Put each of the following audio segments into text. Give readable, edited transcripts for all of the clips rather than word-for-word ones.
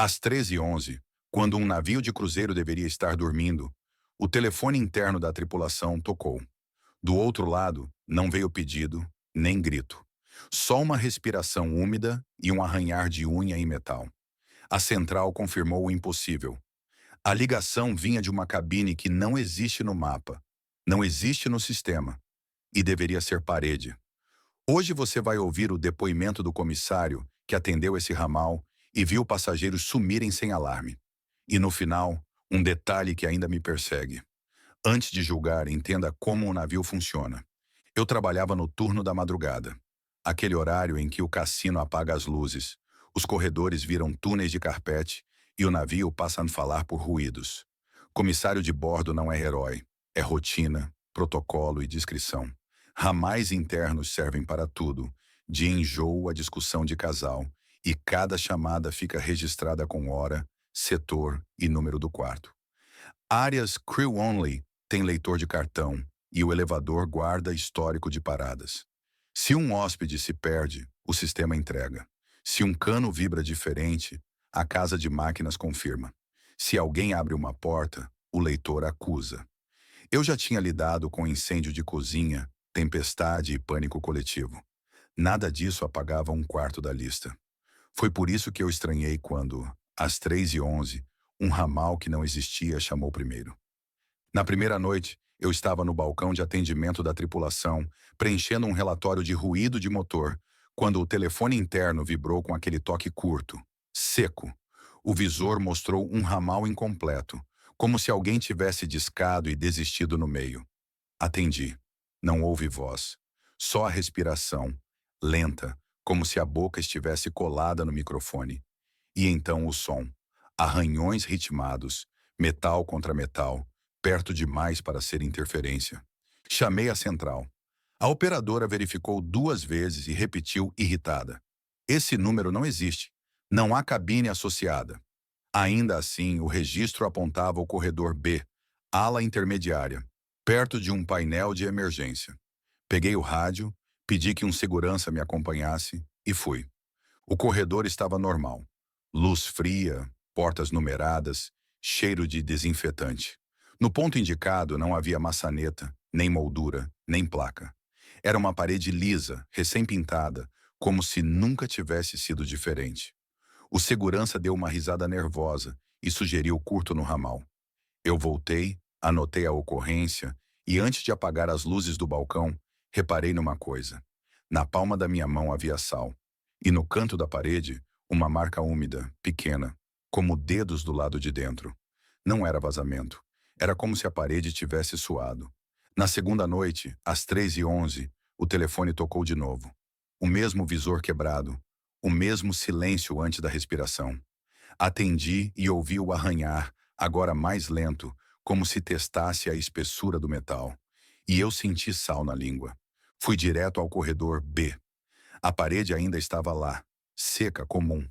Às 13h11, quando um navio de cruzeiro deveria estar dormindo, o telefone interno da tripulação tocou. Do outro lado, não veio pedido, nem grito. Só uma respiração úmida e um arranhar de unha em metal. A central confirmou o impossível. A ligação vinha de uma cabine que não existe no mapa, não existe no sistema, e deveria ser parede. Hoje você vai ouvir o depoimento do comissário que atendeu esse ramal e viu passageiros sumirem sem alarme. E no final, um detalhe que ainda me persegue. Antes de julgar, entenda como o navio funciona. Eu trabalhava no turno da madrugada, aquele horário em que o cassino apaga as luzes, os corredores viram túneis de carpete e o navio passa a falar por ruídos. Comissário de bordo não é herói, é rotina, protocolo e discrição. Ramais internos servem para tudo, de enjoo a discussão de casal, e cada chamada fica registrada com hora, setor e número do quarto. Áreas Crew Only tem leitor de cartão e o elevador guarda histórico de paradas. Se um hóspede se perde, o sistema entrega. Se um cano vibra diferente, a casa de máquinas confirma. Se alguém abre uma porta, o leitor acusa. Eu já tinha lidado com incêndio de cozinha, tempestade e pânico coletivo. Nada disso apagava um quarto da lista. Foi por isso que eu estranhei quando, às 13h11, um ramal que não existia chamou primeiro. Na primeira noite, eu estava no balcão de atendimento da tripulação, preenchendo um relatório de ruído de motor, quando o telefone interno vibrou com aquele toque curto, seco. O visor mostrou um ramal incompleto, como se alguém tivesse discado e desistido no meio. Atendi. Não houve voz. Só a respiração, lenta, como se a boca estivesse colada no microfone. E então o som. Arranhões ritmados, metal contra metal, perto demais para ser interferência. Chamei a central. A operadora verificou 2 vezes e repetiu irritada. Esse número não existe. Não há cabine associada. Ainda assim, o registro apontava o corredor B, ala intermediária, perto de um painel de emergência. Peguei o rádio, pedi que um segurança me acompanhasse e fui. O corredor estava normal. Luz fria, portas numeradas, cheiro de desinfetante. No ponto indicado não havia maçaneta, nem moldura, nem placa. Era uma parede lisa, recém-pintada, como se nunca tivesse sido diferente. O segurança deu uma risada nervosa e sugeriu curto no ramal. Eu voltei, anotei a ocorrência e antes de apagar as luzes do balcão, reparei numa coisa. Na palma da minha mão havia sal. E no canto da parede, uma marca úmida, pequena, como dedos do lado de dentro. Não era vazamento. Era como se a parede tivesse suado. Na segunda noite, às 13h11, o telefone tocou de novo. O mesmo visor quebrado. O mesmo silêncio antes da respiração. Atendi e ouvi o arranhar, agora mais lento, como se testasse a espessura do metal. E eu senti sal na língua. Fui direto ao corredor B. A parede ainda estava lá, seca, comum.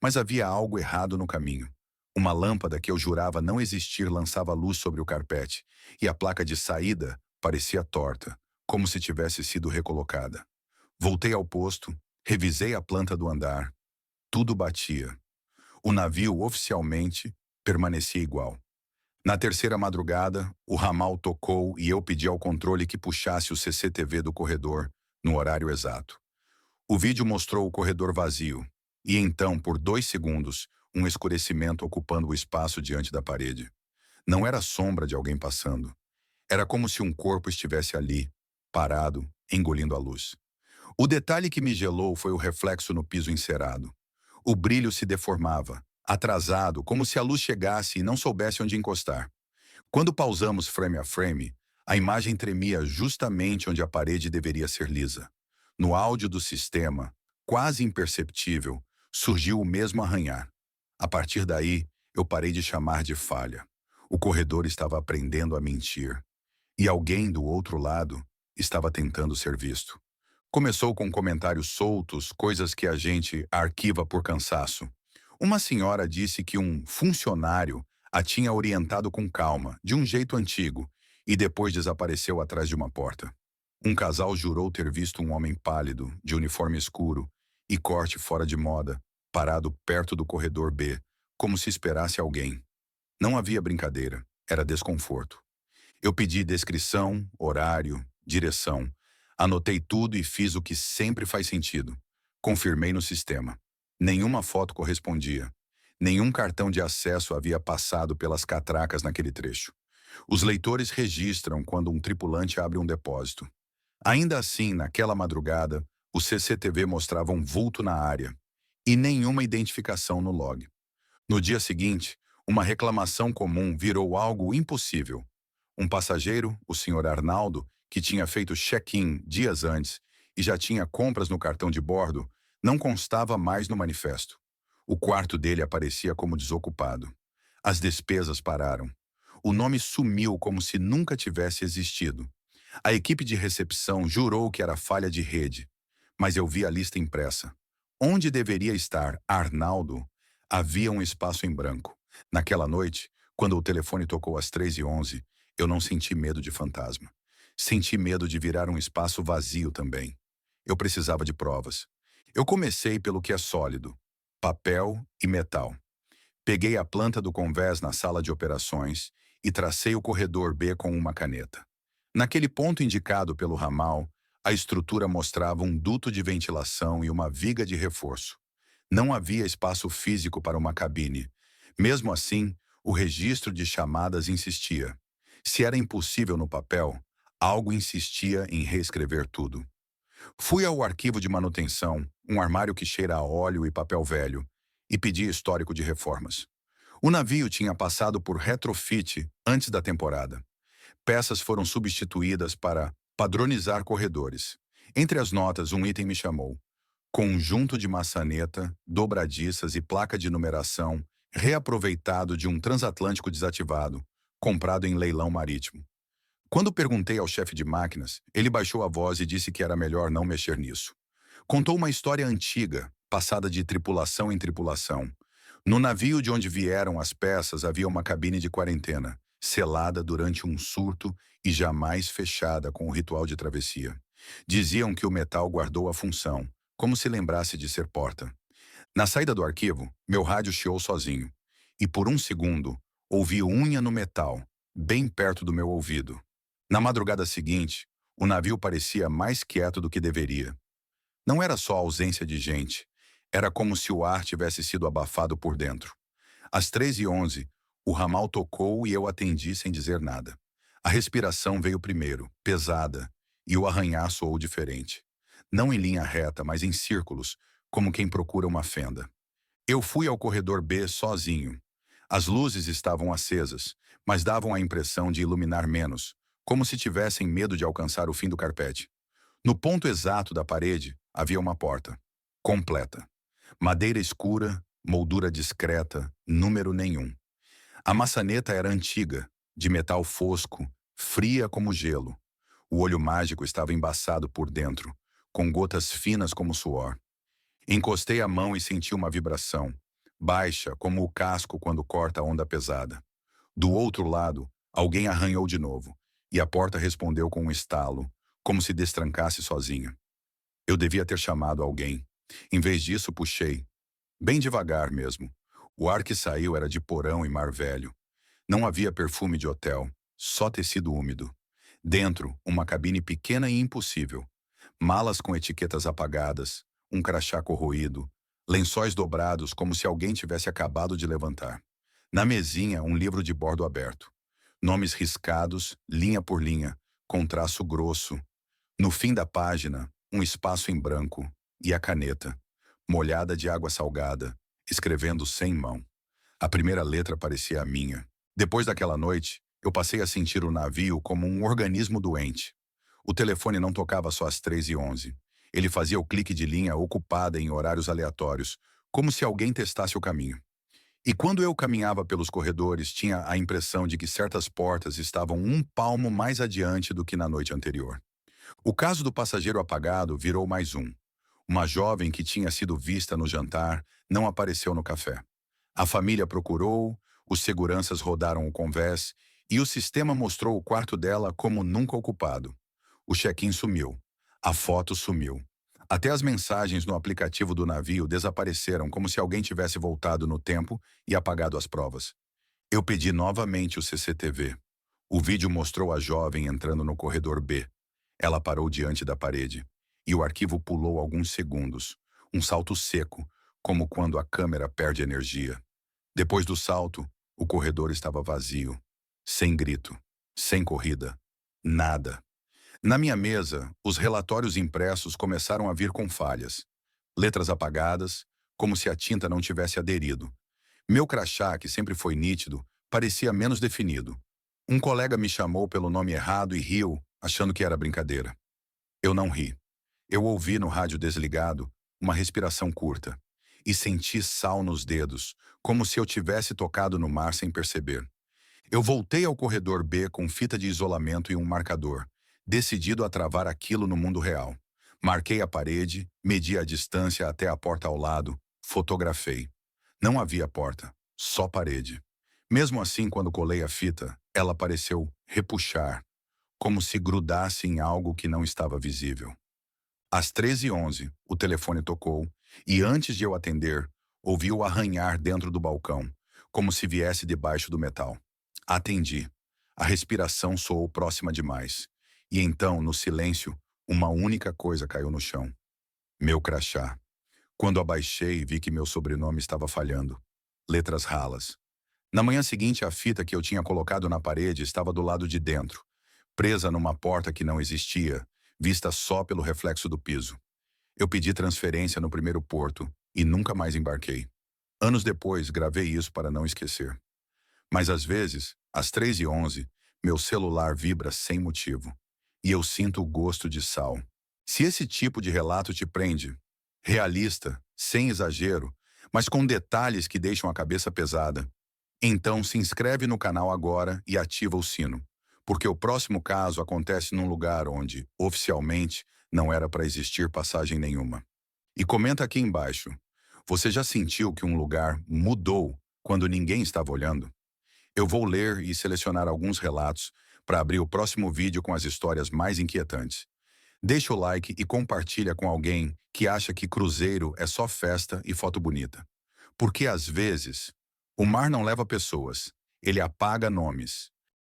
Mas havia algo errado no caminho. Uma lâmpada que eu jurava não existir lançava luz sobre o carpete, e a placa de saída parecia torta, como se tivesse sido recolocada. Voltei ao posto, revisei a planta do andar. Tudo batia. O navio, oficialmente, permanecia igual. Na terceira madrugada, o ramal tocou e eu pedi ao controle que puxasse o CCTV do corredor, no horário exato. O vídeo mostrou o corredor vazio, e então, por 2 segundos, um escurecimento ocupando o espaço diante da parede. Não era a sombra de alguém passando. Era como se um corpo estivesse ali, parado, engolindo a luz. O detalhe que me gelou foi o reflexo no piso encerado. O brilho se deformava, atrasado, como se a luz chegasse e não soubesse onde encostar. Quando pausamos frame a frame, a imagem tremia justamente onde a parede deveria ser lisa. No áudio do sistema, quase imperceptível, surgiu o mesmo arranhar. A partir daí, eu parei de chamar de falha. O corredor estava aprendendo a mentir. E alguém do outro lado estava tentando ser visto. Começou com comentários soltos, coisas que a gente arquiva por cansaço. Uma senhora disse que um funcionário a tinha orientado com calma, de um jeito antigo, e depois desapareceu atrás de uma porta. Um casal jurou ter visto um homem pálido, de uniforme escuro e corte fora de moda, parado perto do corredor B, como se esperasse alguém. Não havia brincadeira, era desconforto. Eu pedi descrição, horário, direção. Anotei tudo e fiz o que sempre faz sentido. Confirmei no sistema. Nenhuma foto correspondia. Nenhum cartão de acesso havia passado pelas catracas naquele trecho. Os leitores registram quando um tripulante abre um depósito. Ainda assim, naquela madrugada, o CCTV mostrava um vulto na área e nenhuma identificação no log. No dia seguinte, uma reclamação comum virou algo impossível. Um passageiro, o Sr. Arnaldo, que tinha feito check-in dias antes e já tinha compras no cartão de bordo, não constava mais no manifesto. O quarto dele aparecia como desocupado. As despesas pararam. O nome sumiu como se nunca tivesse existido. A equipe de recepção jurou que era falha de rede, mas eu vi a lista impressa. Onde deveria estar Arnaldo, havia um espaço em branco. Naquela noite, quando o telefone tocou às 3h11, eu não senti medo de fantasma. Senti medo de virar um espaço vazio também. Eu precisava de provas. Eu comecei pelo que é sólido: papel e metal. Peguei a planta do convés na sala de operações e tracei o corredor B com uma caneta. Naquele ponto indicado pelo ramal, a estrutura mostrava um duto de ventilação e uma viga de reforço. Não havia espaço físico para uma cabine. Mesmo assim, o registro de chamadas insistia. Se era impossível no papel, algo insistia em reescrever tudo. Fui ao arquivo de manutenção, um armário que cheira a óleo e papel velho, e pedi histórico de reformas. O navio tinha passado por retrofit antes da temporada. Peças foram substituídas para padronizar corredores. Entre as notas, um item me chamou: conjunto de maçaneta, dobradiças e placa de numeração reaproveitado de um transatlântico desativado, comprado em leilão marítimo. Quando perguntei ao chefe de máquinas, ele baixou a voz e disse que era melhor não mexer nisso. Contou uma história antiga, passada de tripulação em tripulação. No navio de onde vieram as peças havia uma cabine de quarentena, selada durante um surto e jamais fechada com o ritual de travessia. Diziam que o metal guardou a função, como se lembrasse de ser porta. Na saída do arquivo, meu rádio chiou sozinho, e por um segundo, ouvi unha no metal, bem perto do meu ouvido. Na madrugada seguinte, o navio parecia mais quieto do que deveria. Não era só a ausência de gente, era como se o ar tivesse sido abafado por dentro. Às 3h11, o ramal tocou e eu atendi sem dizer nada. A respiração veio primeiro, pesada, e o arranhar soou diferente. Não em linha reta, mas em círculos, como quem procura uma fenda. Eu fui ao corredor B sozinho. As luzes estavam acesas, mas davam a impressão de iluminar menos, como se tivessem medo de alcançar o fim do carpete. No ponto exato da parede, havia uma porta. Completa. Madeira escura, moldura discreta, número nenhum. A maçaneta era antiga, de metal fosco, fria como gelo. O olho mágico estava embaçado por dentro, com gotas finas como suor. Encostei a mão e senti uma vibração, baixa como o casco quando corta a onda pesada. Do outro lado, alguém arranhou de novo, e a porta respondeu com um estalo, como se destrancasse sozinha. Eu devia ter chamado alguém. Em vez disso, puxei. Bem devagar mesmo. O ar que saiu era de porão e mar velho. Não havia perfume de hotel, só tecido úmido. Dentro, uma cabine pequena e impossível. Malas com etiquetas apagadas, um crachá corroído, lençóis dobrados como se alguém tivesse acabado de levantar. Na mesinha, um livro de bordo aberto. Nomes riscados, linha por linha, com traço grosso. No fim da página, um espaço em branco e a caneta, molhada de água salgada, escrevendo sem mão. A primeira letra parecia a minha. Depois daquela noite, eu passei a sentir o navio como um organismo doente. O telefone não tocava só às 3h11. Ele fazia o clique de linha ocupada em horários aleatórios, como se alguém testasse o caminho. E quando eu caminhava pelos corredores, tinha a impressão de que certas portas estavam um palmo mais adiante do que na noite anterior. O caso do passageiro apagado virou mais um. Uma jovem que tinha sido vista no jantar não apareceu no café. A família procurou, os seguranças rodaram o convés e o sistema mostrou o quarto dela como nunca ocupado. O check-in sumiu. A foto sumiu. Até as mensagens no aplicativo do navio desapareceram como se alguém tivesse voltado no tempo e apagado as provas. Eu pedi novamente o CCTV. O vídeo mostrou a jovem entrando no corredor B. Ela parou diante da parede e o arquivo pulou alguns segundos. Um salto seco, como quando a câmera perde energia. Depois do salto, o corredor estava vazio. Sem grito, sem corrida, nada. Na minha mesa, os relatórios impressos começaram a vir com falhas. Letras apagadas, como se a tinta não tivesse aderido. Meu crachá, que sempre foi nítido, parecia menos definido. Um colega me chamou pelo nome errado e riu, achando que era brincadeira. Eu não ri. Eu ouvi no rádio desligado uma respiração curta e senti sal nos dedos, como se eu tivesse tocado no mar sem perceber. Eu voltei ao corredor B com fita de isolamento e um marcador, decidido a travar aquilo no mundo real. Marquei a parede, medi a distância até a porta ao lado, fotografei. Não havia porta, só parede. Mesmo assim, quando colei a fita, ela pareceu repuxar, como se grudasse em algo que não estava visível. Às 13h11, o telefone tocou, e antes de eu atender, ouvi-o arranhar dentro do balcão, como se viesse debaixo do metal. Atendi. A respiração soou próxima demais. E então, no silêncio, uma única coisa caiu no chão. Meu crachá. Quando abaixei, vi que meu sobrenome estava falhando. Letras ralas. Na manhã seguinte, a fita que eu tinha colocado na parede estava do lado de dentro, presa numa porta que não existia, vista só pelo reflexo do piso. Eu pedi transferência no primeiro porto e nunca mais embarquei. Anos depois, gravei isso para não esquecer. Mas às vezes, às 13h11, meu celular vibra sem motivo. E eu sinto o gosto de sal. Se esse tipo de relato te prende, realista, sem exagero, mas com detalhes que deixam a cabeça pesada, então se inscreve no canal agora e ativa o sino, porque o próximo caso acontece num lugar onde, oficialmente, não era para existir passagem nenhuma. E comenta aqui embaixo, você já sentiu que um lugar mudou quando ninguém estava olhando? Eu vou ler e selecionar alguns relatos para abrir o próximo vídeo com as histórias mais inquietantes. Deixa o like e compartilha com alguém que acha que cruzeiro é só festa e foto bonita. Porque às vezes, o mar não leva pessoas, ele apaga nomes.